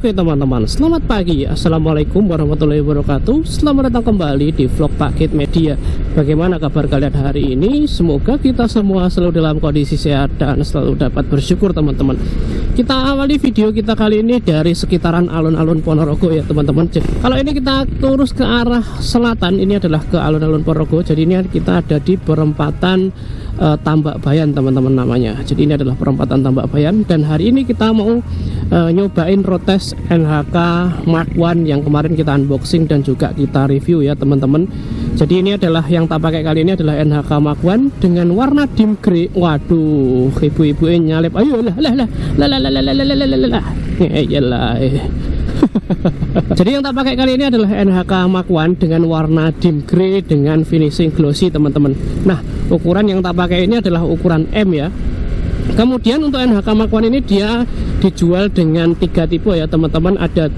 Oke teman-teman, selamat pagi. Assalamualaikum warahmatullahi wabarakatuh. Selamat datang kembali di vlog Pak Kit Media. Bagaimana kabar kalian hari ini? Semoga kita semua selalu dalam kondisi sehat dan selalu dapat bersyukur teman-teman. Kita awali video kita kali ini dari sekitaran alun-alun Ponorogo ya teman-teman. Kalau ini kita lurus ke arah selatan, ini adalah ke alun-alun Ponorogo. Jadi ini kita ada di perempatan Tambak Bayan teman-teman namanya. Jadi ini adalah perempatan Tambak Bayan. Dan hari ini kita mau nyobain Rotes NHK Mark I yang kemarin kita unboxing dan juga kita review ya teman-teman. Jadi ini adalah yang tak pakai kali ini adalah NHK Mark I dengan warna dim grey. Waduh, ibu-ibu nyalip. Ayo lah. Jadi yang tak pakai kali ini adalah NHK Mark I dengan warna dim grey dengan finishing glossy teman-teman. Nah, ukuran yang tak pakai ini adalah ukuran M ya. Kemudian untuk NHK Mark I ini dia dijual dengan 3 tipe ya teman-teman. Ada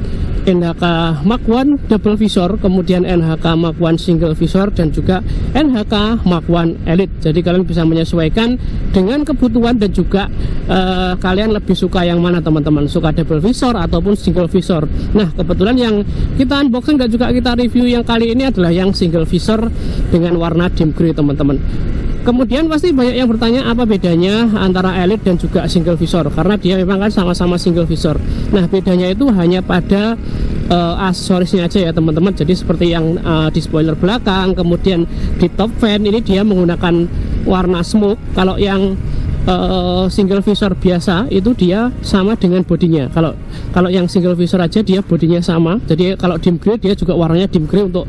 NHK Mark I double visor, kemudian NHK Mark I single visor, dan juga NHK Mark I Elite. Jadi kalian bisa menyesuaikan dengan kebutuhan dan juga kalian lebih suka yang mana teman-teman, suka double visor ataupun single visor. Nah kebetulan yang kita unboxing dan juga kita review yang kali ini adalah yang single visor dengan warna dim grey teman-teman. Kemudian pasti banyak yang bertanya apa bedanya antara Elite dan juga single visor, karena dia memang kan sama-sama single visor. Nah bedanya itu hanya pada aksesorisnya aja ya teman-teman. Jadi seperti yang di spoiler belakang, kemudian di top fan ini dia menggunakan warna smoke. Kalau yang single visor biasa itu dia sama dengan bodinya. Kalau yang single visor aja dia bodinya sama. Jadi kalau dim grey dia juga warnanya dim grey untuk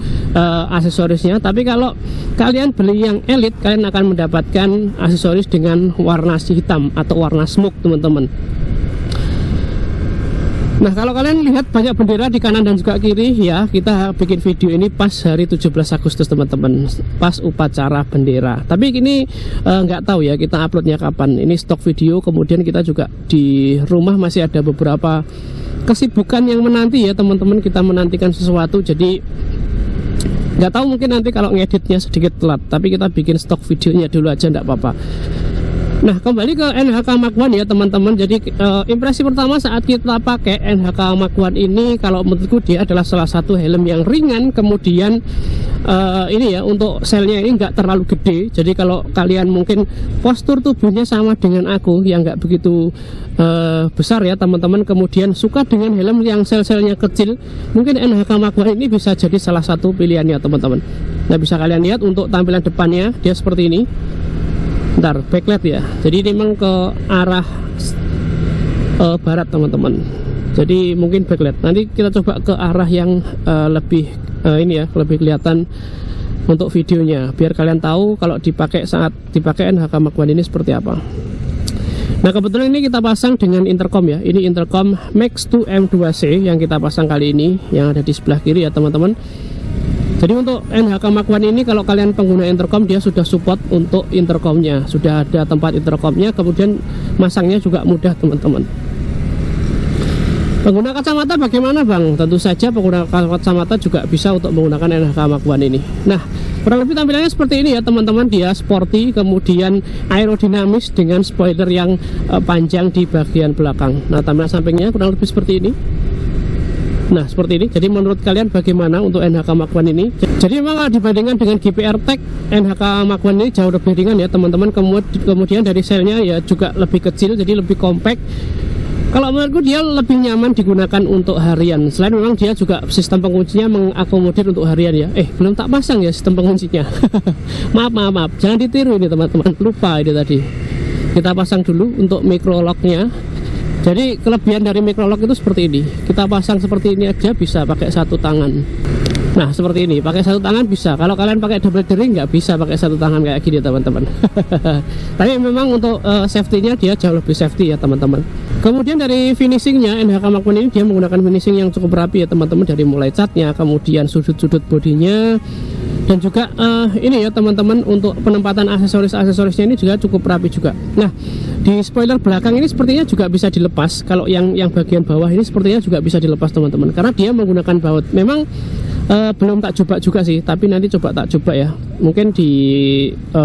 aksesorisnya. Tapi kalau kalian beli yang Elite, kalian akan mendapatkan aksesoris dengan warna hitam atau warna smoke teman-teman. Nah kalau kalian lihat banyak bendera di kanan dan juga kiri ya, kita bikin video ini pas hari 17 Agustus teman-teman, pas upacara bendera. Tapi ini nggak tahu ya kita uploadnya kapan. Ini stok video, kemudian kita juga di rumah masih ada beberapa kesibukan yang menanti ya teman-teman. Kita menantikan sesuatu, jadi nggak tahu, mungkin nanti kalau ngeditnya sedikit telat, tapi kita bikin stok videonya dulu aja, nggak apa-apa. Nah kembali ke NHK Mark I ya teman-teman. Jadi impresi pertama saat kita pakai NHK Mark I ini, kalau menurutku dia adalah salah satu helm yang ringan. Kemudian ini ya, untuk selnya ini nggak terlalu gede. Jadi kalau kalian mungkin postur tubuhnya sama dengan aku yang nggak begitu besar ya teman-teman, kemudian suka dengan helm yang sel-selnya kecil, mungkin NHK Mark I ini bisa jadi salah satu pilihannya teman-teman. Nah bisa kalian lihat untuk tampilan depannya dia seperti ini. Bentar, backlight ya. Jadi ini memang ke arah barat teman-teman. Jadi mungkin backlight. Nanti kita coba ke arah yang lebih ini ya, lebih kelihatan untuk videonya, biar kalian tahu kalau dipakai saat dipakai NHK Mark I ini seperti apa. Nah kebetulan ini kita pasang dengan intercom ya. Ini intercom Max 2 M2C yang kita pasang kali ini, yang ada di sebelah kiri ya teman-teman. Jadi untuk NHK Mark I ini kalau kalian pengguna intercom, dia sudah support untuk intercomnya, sudah ada tempat intercomnya, kemudian masangnya juga mudah teman-teman. Pengguna kacamata bagaimana bang? Tentu saja pengguna kacamata juga bisa untuk menggunakan NHK Mark I ini. Nah kurang lebih tampilannya seperti ini ya teman-teman. Dia sporty, kemudian aerodinamis dengan spoiler yang panjang di bagian belakang. Nah tampilan sampingnya kurang lebih seperti ini. Nah seperti ini. Jadi menurut kalian bagaimana untuk NHK Mark I ini? Jadi memang dibandingkan dengan GPR Tech, NHK Mark I ini jauh lebih ringan ya teman-teman. Kemudian dari selnya ya juga lebih kecil, jadi lebih compact. Kalau menurutku dia lebih nyaman digunakan untuk harian. Selain memang dia juga sistem penguncinya mengakomodir untuk harian ya. Belum tak pasang ya sistem penguncinya. maaf, jangan ditiru ini teman-teman, lupa ini tadi. Kita pasang dulu untuk micro lock-nya. Jadi kelebihan dari microlock itu seperti ini. Kita pasang seperti ini aja bisa pakai satu tangan. Nah seperti ini, pakai satu tangan bisa. Kalau kalian pakai double dering nggak bisa pakai satu tangan kayak gini teman-teman. Tapi memang untuk safety-nya dia jauh lebih safety ya teman-teman. Kemudian dari finishingnya, NHK Mark I ini dia menggunakan finishing yang cukup rapi ya teman-teman. Dari mulai catnya, kemudian sudut-sudut bodinya, dan juga ini ya teman-teman, untuk penempatan aksesorisnya ini juga cukup rapi juga. Nah di spoiler belakang ini sepertinya juga bisa dilepas. Kalau yang bagian bawah ini sepertinya juga bisa dilepas teman-teman, karena dia menggunakan baut. Memang belum tak coba juga sih, tapi nanti coba tak coba ya, mungkin di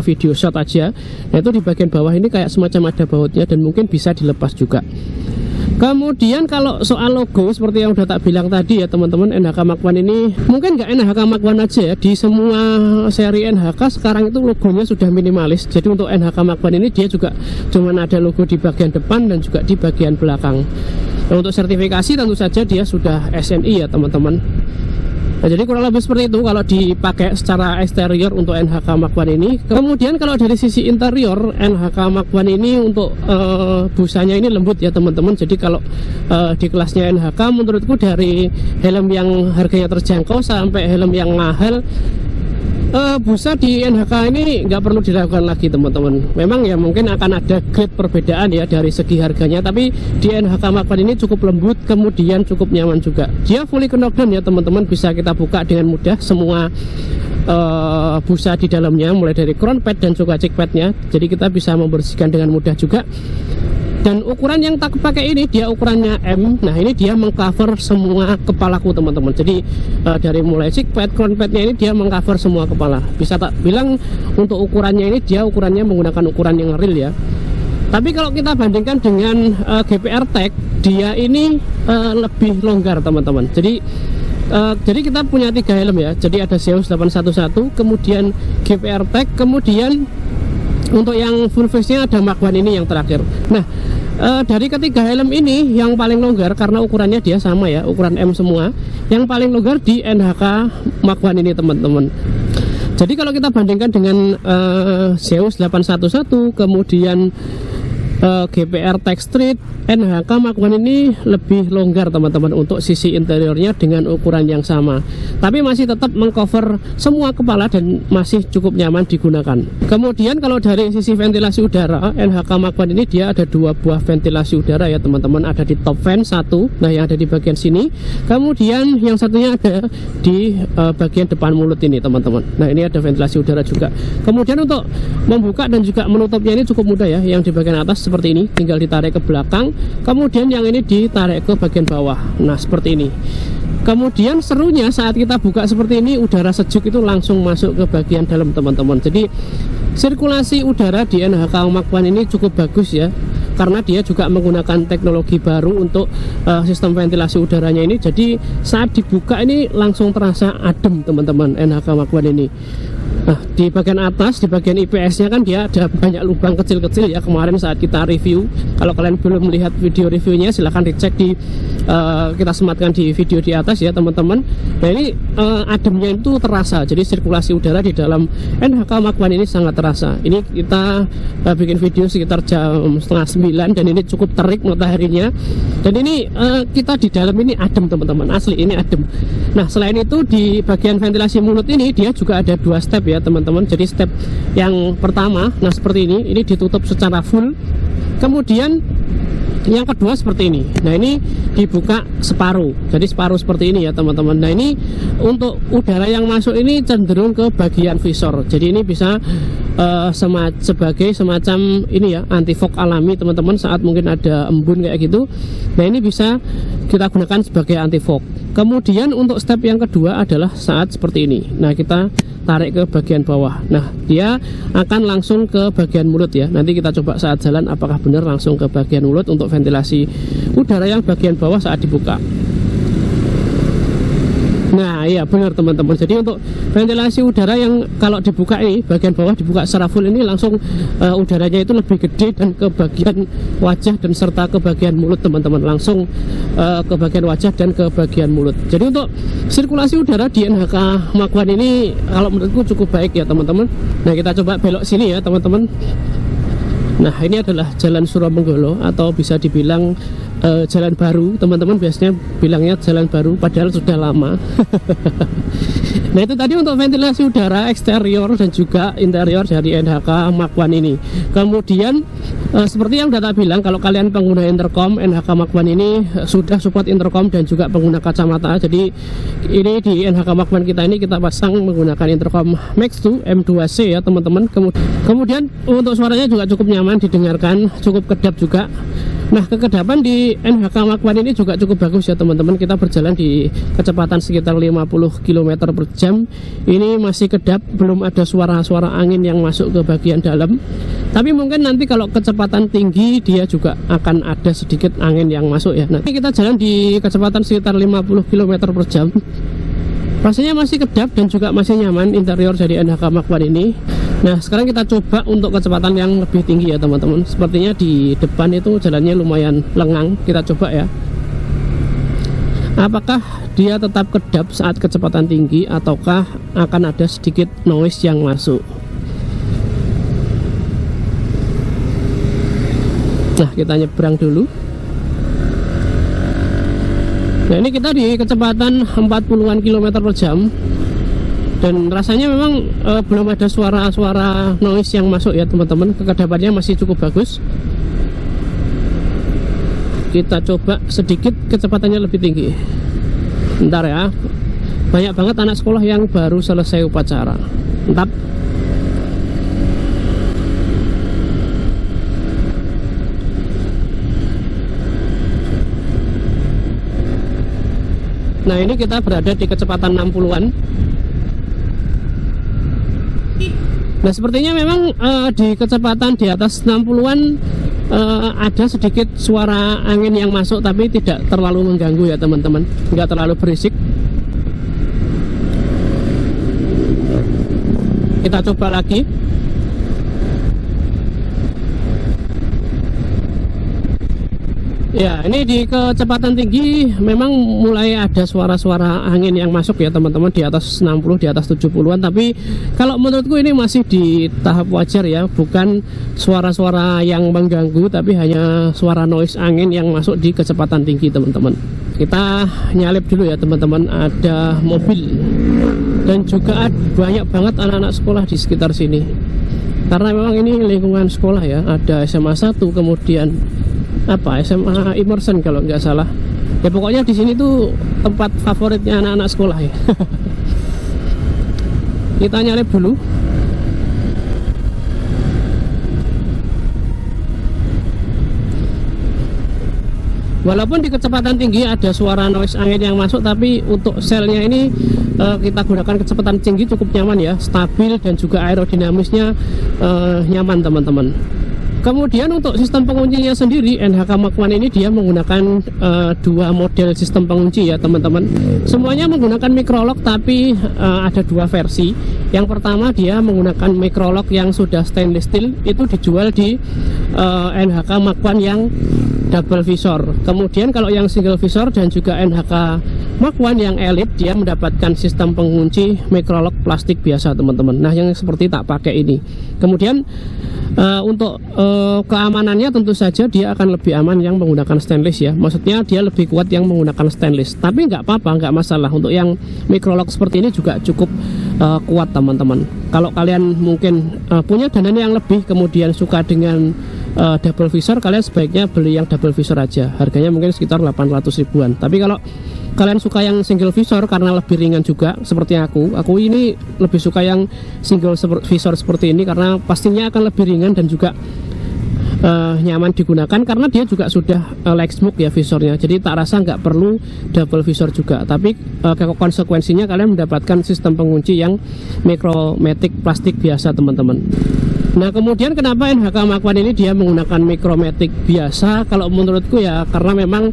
video shot aja. Nah itu di bagian bawah ini kayak semacam ada bautnya dan mungkin bisa dilepas juga. Kemudian kalau soal logo seperti yang udah tak bilang tadi ya teman-teman, NHK Mark I ini mungkin nggak NHK Mark I aja ya, di semua seri NHK sekarang itu logonya sudah minimalis. Jadi untuk NHK Mark I ini dia juga cuma ada logo di bagian depan dan juga di bagian belakang. Nah, untuk sertifikasi tentu saja dia sudah SNI ya teman-teman. Nah, jadi kurang lebih seperti itu kalau dipakai secara eksterior untuk NHK Mark I ini. Kemudian kalau dari sisi interior NHK Mark I ini untuk busanya ini lembut ya teman-teman. Jadi kalau di kelasnya NHK menurutku dari helm yang harganya terjangkau sampai helm yang mahal, busa di NHK ini nggak perlu dilakukan lagi teman-teman. Memang ya mungkin akan ada grade perbedaan ya dari segi harganya, tapi di NHK Mark I ini cukup lembut, kemudian cukup nyaman juga. Dia fully knockdown ya teman-teman, bisa kita buka dengan mudah semua busa di dalamnya, mulai dari crown pad dan juga cheek padnya. Jadi kita bisa membersihkan dengan mudah juga. Dan ukuran yang tak pakai ini dia ukurannya M. Nah ini dia mengcover semua kepalaku teman-teman. Jadi dari mulai cheek pad, crown padnya ini dia mengcover semua kepala. Bisa tak bilang untuk ukurannya ini dia ukurannya menggunakan ukuran yang real ya. Tapi kalau kita bandingkan dengan GPR Tech, dia ini lebih longgar teman-teman. Jadi kita punya 3 helm ya. Jadi ada Zeus 811, kemudian GPR Tech, kemudian untuk yang full face-nya ada Mark I ini yang terakhir. Nah, dari ketiga helm ini yang paling longgar karena ukurannya dia sama ya, ukuran M semua. Yang paling longgar di NHK Mark I ini teman-teman. Jadi kalau kita bandingkan dengan Zeus 811, kemudian GPR Tech Street, NHK Mark I ini lebih longgar teman-teman untuk sisi interiornya dengan ukuran yang sama, tapi masih tetap mengcover semua kepala dan masih cukup nyaman digunakan. Kemudian kalau dari sisi ventilasi udara, NHK Mark I ini dia ada 2 buah ventilasi udara ya teman-teman. Ada di top fan 1, nah yang ada di bagian sini, kemudian yang satunya ada di bagian depan mulut ini teman-teman. Nah ini ada ventilasi udara juga. Kemudian untuk membuka dan juga menutupnya ini cukup mudah ya, yang di bagian atas seperti ini, tinggal ditarik ke belakang, kemudian yang ini ditarik ke bagian bawah. Nah seperti ini. Kemudian serunya saat kita buka seperti ini, udara sejuk itu langsung masuk ke bagian dalam teman-teman. Jadi sirkulasi udara di NHK Mark I ini cukup bagus ya, karena dia juga menggunakan teknologi baru untuk sistem ventilasi udaranya ini. Jadi saat dibuka ini langsung terasa adem teman-teman NHK Mark I ini. Nah di bagian atas, di bagian IPS nya kan dia ada banyak lubang kecil-kecil ya. Kemarin saat kita review, kalau kalian belum melihat video reviewnya silahkan dicek di kita sematkan di video di atas ya teman-teman. Nah ini ademnya itu terasa, jadi sirkulasi udara di dalam NHK Mark I ini sangat terasa. Ini kita bikin video sekitar jam 8:30 dan ini cukup terik mataharinya, dan ini kita di dalam ini adem teman-teman, asli ini adem. Nah selain itu di bagian ventilasi mulut ini dia juga ada 2 step ya teman-teman. Jadi step yang pertama, nah seperti ini ditutup secara full. Kemudian yang kedua seperti ini. Nah ini dibuka separuh, jadi separuh seperti ini ya teman-teman. Nah ini untuk udara yang masuk ini cenderung ke bagian visor. Jadi ini bisa sebagai semacam ini ya, anti fog alami teman-teman, saat mungkin ada embun kayak gitu. Nah ini bisa kita gunakan sebagai anti fog. Kemudian untuk step yang kedua adalah saat seperti ini. Nah kita tarik ke bagian bawah. Nah dia akan langsung ke bagian mulut ya. Nanti kita coba saat jalan apakah benar langsung ke bagian mulut untuk ventilasi udara yang bagian bawah saat dibuka. Nah iya benar teman-teman. Jadi untuk ventilasi udara yang kalau dibuka ini bagian bawah dibuka secara full ini langsung udaranya itu lebih gede dan ke bagian wajah dan serta ke bagian mulut teman-teman, langsung ke bagian wajah dan ke bagian mulut. Jadi untuk sirkulasi udara di NHK Mark I ini kalau menurutku cukup baik ya teman-teman. Nah kita coba belok sini ya teman-teman. Nah ini adalah Jalan Suromenggolo atau bisa dibilang jalan baru, teman-teman biasanya bilangnya jalan baru padahal sudah lama. Nah itu tadi untuk ventilasi udara eksterior dan juga interior dari NHK Mark I ini. Kemudian seperti yang Data bilang, kalau kalian pengguna intercom, NHK Mark I ini sudah support intercom dan juga pengguna kacamata. Jadi ini di NHK Mark I kita ini kita pasang menggunakan intercom Max 2 M2C ya teman-teman. Kemudian untuk suaranya juga cukup nyaman didengarkan, cukup kedap juga. Nah, kekedapan di NHK Mach 1 ini juga cukup bagus ya teman-teman. Kita berjalan di kecepatan sekitar 50 km per jam. Ini masih kedap, belum ada suara-suara angin yang masuk ke bagian dalam. Tapi mungkin nanti kalau kecepatan tinggi dia juga akan ada sedikit angin yang masuk ya. Nanti kita jalan di kecepatan sekitar 50 km per jam. Rasanya masih kedap dan juga masih nyaman interior dari NHK Mach 1 ini. Nah, sekarang kita coba untuk kecepatan yang lebih tinggi ya teman-teman. Sepertinya di depan itu jalannya lumayan lengang. Kita coba ya. Apakah dia tetap kedap saat kecepatan tinggi ataukah akan ada sedikit noise yang masuk? Nah, kita nyebrang dulu. Nah, ini kita di kecepatan 40-an km per jam. Dan rasanya memang belum ada suara-suara noise yang masuk ya teman-teman. Kekedapannya masih cukup bagus. Kita coba sedikit kecepatannya lebih tinggi. Bentar ya. Banyak banget anak sekolah yang baru selesai upacara. Mantap. Nah, ini kita berada di kecepatan 60-an. Nah, sepertinya memang di kecepatan di atas 60-an ada sedikit suara angin yang masuk, tapi tidak terlalu mengganggu ya teman-teman, nggak terlalu berisik. Kita coba lagi. Ya, ini di kecepatan tinggi memang mulai ada suara-suara angin yang masuk ya teman-teman, di atas 60, di atas 70-an. Tapi kalau menurutku ini masih di tahap wajar ya, bukan suara-suara yang mengganggu, tapi hanya suara noise angin yang masuk di kecepatan tinggi teman-teman. Kita nyalip dulu ya teman-teman. Ada mobil dan juga banyak banget anak-anak sekolah di sekitar sini, karena memang ini lingkungan sekolah ya. Ada SMA 1, kemudian SMA Emerson kalau nggak salah ya. Pokoknya di sini tuh tempat favoritnya anak-anak sekolah ya. Kita nyalip dulu. Walaupun di kecepatan tinggi ada suara noise angin yang masuk, tapi untuk selnya ini kita gunakan kecepatan tinggi cukup nyaman ya, stabil dan juga aerodinamisnya nyaman teman-teman. Kemudian untuk sistem penguncinya sendiri, NHK Mach 1 ini dia menggunakan dua model sistem pengunci ya teman-teman. Semuanya menggunakan microlock, tapi ada dua versi. Yang pertama dia menggunakan microlock yang sudah stainless steel, itu dijual di NHK Mach 1 yang double visor. Kemudian kalau yang single visor dan juga NHK Mach 1 yang elite, dia mendapatkan sistem pengunci microlock plastik biasa teman-teman. Nah, yang seperti tak pakai ini. Kemudian untuk keamanannya tentu saja dia akan lebih aman yang menggunakan stainless ya. Maksudnya dia lebih kuat yang menggunakan stainless. Tapi nggak apa-apa, nggak masalah. Untuk yang microlock seperti ini juga cukup kuat teman-teman. Kalau kalian mungkin punya dana yang lebih, kemudian suka dengan double visor, kalian sebaiknya beli yang double visor aja. Harganya mungkin sekitar 800 ribuan. Tapi kalau kalian suka yang single visor karena lebih ringan juga seperti aku ini lebih suka yang single visor seperti ini karena pastinya akan lebih ringan dan juga nyaman digunakan, karena dia juga sudah like smoke ya visornya. Jadi tak rasa nggak perlu double visor juga. Tapi konsekuensinya kalian mendapatkan sistem pengunci yang micromatic plastik biasa teman-teman. Nah, kemudian kenapa NHK Mach 1 ini dia menggunakan micromatic biasa? Kalau menurutku ya karena memang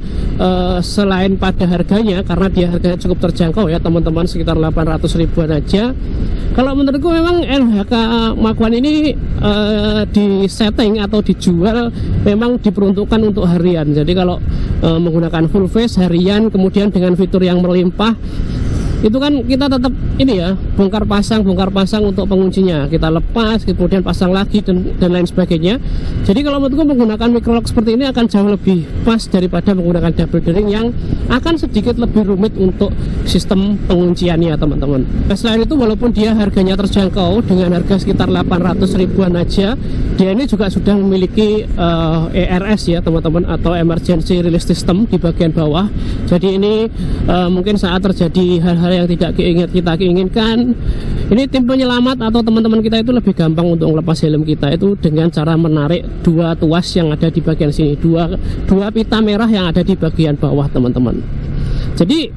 selain pada harganya, karena dia harganya cukup terjangkau ya teman-teman, sekitar 800 ribuan aja. Kalau menurutku memang NHK Mach 1 ini di setting atau dijual memang diperuntukkan untuk harian. Jadi kalau menggunakan full face harian, kemudian dengan fitur yang melimpah, itu kan kita tetap ini ya, bongkar pasang untuk penguncinya, kita lepas kemudian pasang lagi dan lain sebagainya. Jadi kalau menurutku menggunakan microlock seperti ini akan jauh lebih pas daripada menggunakan double D-ring yang akan sedikit lebih rumit untuk sistem pengunciannya teman-teman. Selain itu walaupun dia harganya terjangkau dengan harga sekitar 800 ribuan aja, dia ini juga sudah memiliki ERS ya teman-teman, atau Emergency Release System di bagian bawah. Jadi ini mungkin saat terjadi hal-hal yang tidak kita inginkan, ini tim penyelamat atau teman-teman kita itu lebih gampang untuk melepas helm kita itu dengan cara menarik dua tuas yang ada di bagian sini, dua pita merah yang ada di bagian bawah teman-teman. Jadi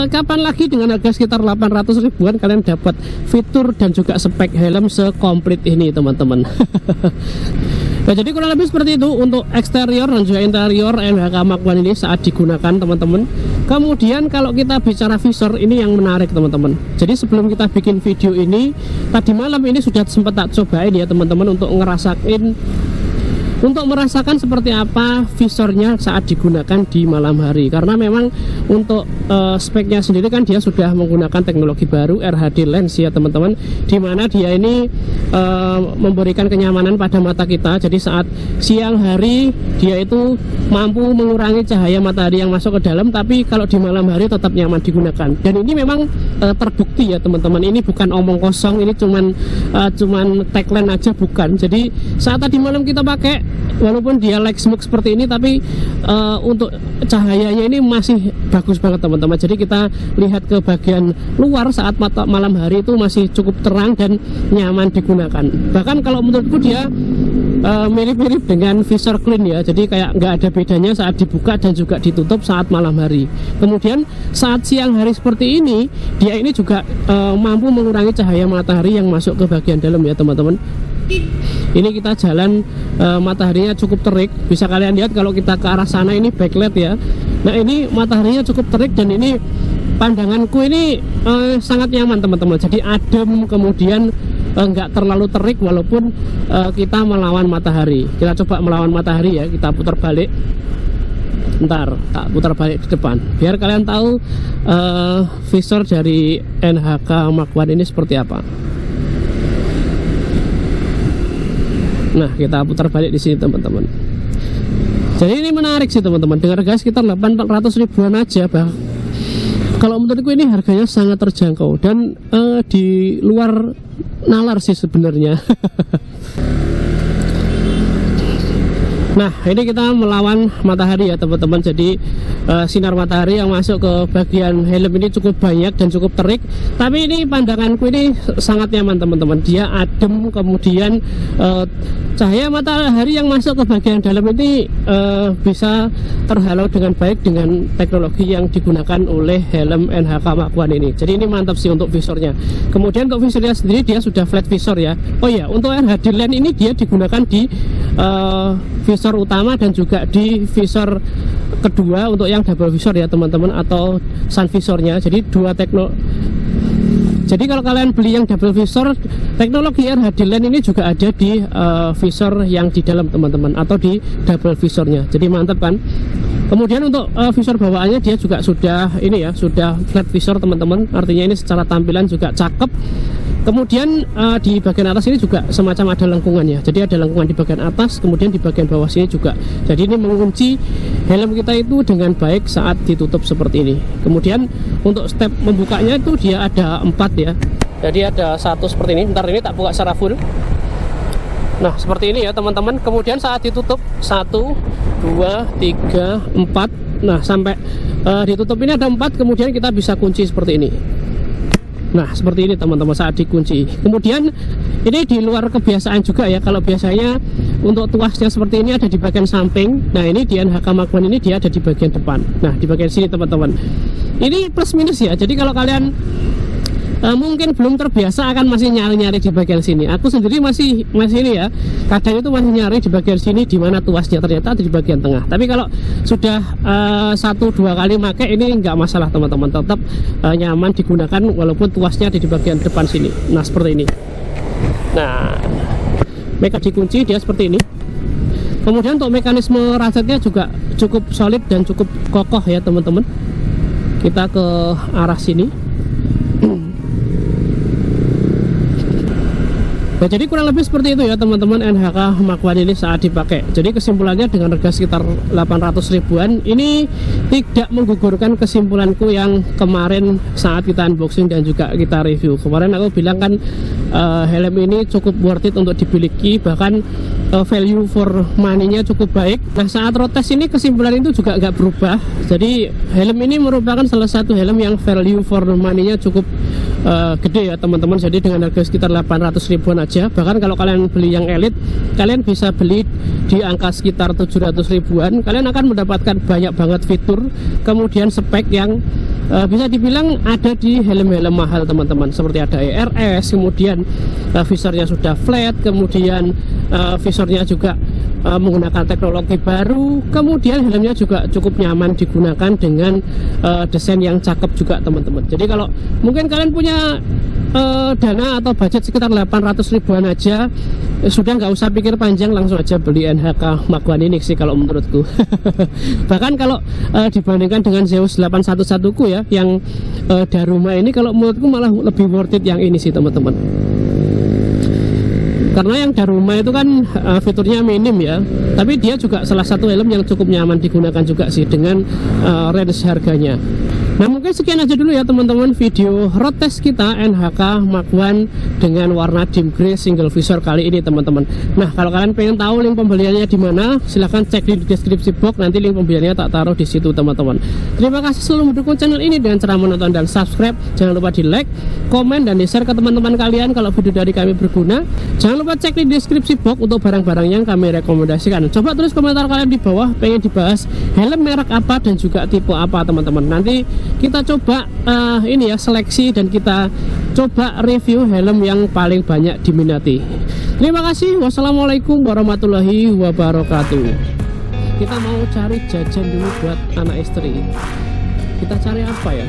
kapan lagi dengan harga sekitar 800 ribuan kalian dapat fitur dan juga spek helm sekomplit ini teman-teman. Nah, jadi kurang lebih seperti itu untuk eksterior dan juga interior NHK Mark I ini saat digunakan teman-teman. Kemudian kalau kita bicara visor, ini yang menarik teman-teman. Jadi sebelum kita bikin video ini, tadi malam ini sudah sempat tak cobain ya teman-teman untuk merasakan seperti apa visornya saat digunakan di malam hari. Karena memang untuk speknya sendiri kan dia sudah menggunakan teknologi baru RHD lens ya teman-teman, dimana dia ini memberikan kenyamanan pada mata kita. Jadi saat siang hari dia itu mampu mengurangi cahaya matahari yang masuk ke dalam, tapi kalau di malam hari tetap nyaman digunakan. Dan ini memang terbukti ya teman-teman, ini bukan omong kosong, ini cuman tagline aja bukan. Jadi saat tadi malam kita pakai, walaupun dia light smoke seperti ini, tapi untuk cahayanya ini masih bagus banget teman-teman. Jadi kita lihat ke bagian luar saat malam hari itu masih cukup terang dan nyaman digunakan. Bahkan kalau menurutku dia mirip-mirip dengan visor clean ya. Jadi kayak nggak ada bedanya saat dibuka dan juga ditutup saat malam hari. Kemudian saat siang hari seperti ini, dia ini juga mampu mengurangi cahaya matahari yang masuk ke bagian dalam ya teman-teman. Ini kita jalan mataharinya cukup terik, bisa kalian lihat kalau kita ke arah sana ini backlight ya. Nah ini mataharinya cukup terik dan ini pandanganku ini sangat nyaman teman-teman. Jadi adem, kemudian nggak terlalu terik walaupun kita melawan matahari. Kita coba melawan matahari ya, kita putar balik. Ntar tak putar balik di depan biar kalian tahu visor dari NHK Mark I ini seperti apa. Nah, kita putar balik di sini teman-teman. Jadi ini menarik sih teman-teman, dengan harga sekitar 800 ribuan aja, kalau menurutku ini harganya sangat terjangkau dan di luar nalar sih sebenarnya. Nah, ini kita melawan matahari ya teman-teman. Jadi sinar matahari yang masuk ke bagian helm ini cukup banyak dan cukup terik. Tapi ini pandanganku ini sangat nyaman teman-teman. Dia adem, kemudian cahaya matahari yang masuk ke bagian dalam ini bisa terhalau dengan baik dengan teknologi yang digunakan oleh helm NHK Mark I ini. Jadi ini mantap sih untuk visornya. Kemudian untuk visornya sendiri dia sudah flat visor ya. Oh ya, untuk RHD lens ini dia digunakan di visor utama dan juga di visor kedua untuk yang double visor ya teman-teman, atau sun visornya. Jadi jadi kalau kalian beli yang double visor, teknologi RHD lens ini juga ada di visor yang di dalam teman-teman, atau di double visornya. Jadi mantap kan. Kemudian untuk visor bawaannya dia juga sudah ini ya, sudah flat visor teman-teman. Artinya ini secara tampilan juga cakep. Kemudian di bagian atas ini juga semacam ada lengkungannya. Jadi ada lengkungan di bagian atas, kemudian di bagian bawah sini juga. Jadi ini mengunci helm kita itu dengan baik saat ditutup seperti ini. Kemudian untuk step membukanya itu dia ada 4 ya. Jadi ada satu seperti ini. Ntar ini tak buka secara full. Nah seperti ini ya teman-teman. Kemudian saat ditutup 1, 2, 3, 4. Nah sampai ditutup ini ada 4. Kemudian kita bisa kunci seperti ini. Nah seperti ini teman-teman saat dikunci. Kemudian ini di luar kebiasaan juga ya. Kalau biasanya untuk tuasnya seperti ini ada di bagian samping. Nah ini di NHK Mark I ini dia ada di bagian depan. Nah di bagian sini teman-teman. Ini plus minus ya. Jadi kalau kalian mungkin belum terbiasa akan masih nyari-nyari di bagian sini. Aku sendiri masih ini ya, kadang itu masih nyari di bagian sini di mana tuasnya, ternyata ada di bagian tengah. Tapi kalau sudah 1-2 kali pakai ini nggak masalah teman-teman, tetap nyaman digunakan walaupun tuasnya ada di bagian depan sini. Nah seperti ini. Nah mereka dikunci dia seperti ini. Kemudian untuk mekanisme rasetnya juga cukup solid dan cukup kokoh ya teman-teman. Kita ke arah sini. Nah, jadi kurang lebih seperti itu ya teman-teman NHK Mark I ini saat dipakai. Jadi kesimpulannya dengan harga sekitar 800 ribuan ini tidak menggugurkan kesimpulanku yang kemarin saat kita unboxing dan juga kita review. Kemarin aku bilang kan helm ini cukup worth it untuk dimiliki, bahkan value for money-nya cukup baik. Nah, saat road test ini kesimpulan itu juga nggak berubah. Jadi helm ini merupakan salah satu helm yang value for money-nya cukup gede ya teman-teman. Jadi dengan harga sekitar 800 ribuan aja. Bahkan kalau kalian beli yang elite, kalian bisa beli di angka sekitar 700 ribuan. Kalian akan mendapatkan banyak banget fitur, kemudian spek yang bisa dibilang ada di helm-helm mahal teman-teman. Seperti ada ERS, kemudian visornya sudah flat, kemudian visornya juga menggunakan teknologi baru, kemudian helmnya juga cukup nyaman digunakan dengan desain yang cakep juga teman-teman. Jadi kalau mungkin kalian punya dana atau budget sekitar 800 ribuan aja, sudah nggak usah pikir panjang, langsung aja beli NHK Mark I ini sih kalau menurutku. Bahkan kalau dibandingkan dengan Zeus 811 ku ya, yang Daruma ini, kalau menurutku malah lebih worth it yang ini sih teman-teman. Karena yang Daruma itu kan fiturnya minim ya, tapi dia juga salah satu helm yang cukup nyaman digunakan juga sih dengan range harganya. Nah, mungkin sekian aja dulu ya teman-teman video road test kita NHK Mark I dengan warna dim grey single visor kali ini teman-teman. Nah, kalau kalian pengen tahu link pembeliannya di mana, silahkan cek di deskripsi box, nanti link pembeliannya tak taruh di situ teman-teman. Terima kasih selalu mendukung channel ini dengan cara menonton dan subscribe. Jangan lupa di like, komen, dan di share ke teman-teman kalian kalau video dari kami berguna. Jangan lupa cek di deskripsi box untuk barang-barang yang kami rekomendasikan. Coba tulis komentar kalian di bawah, pengen dibahas helm merek apa dan juga tipe apa teman-teman. Nanti kita coba ini ya seleksi, dan kita coba review helm yang paling banyak diminati. Terima kasih. Wassalamualaikum warahmatullahi wabarakatuh. Kita mau cari jajan dulu buat anak istri. Kita cari apa ya?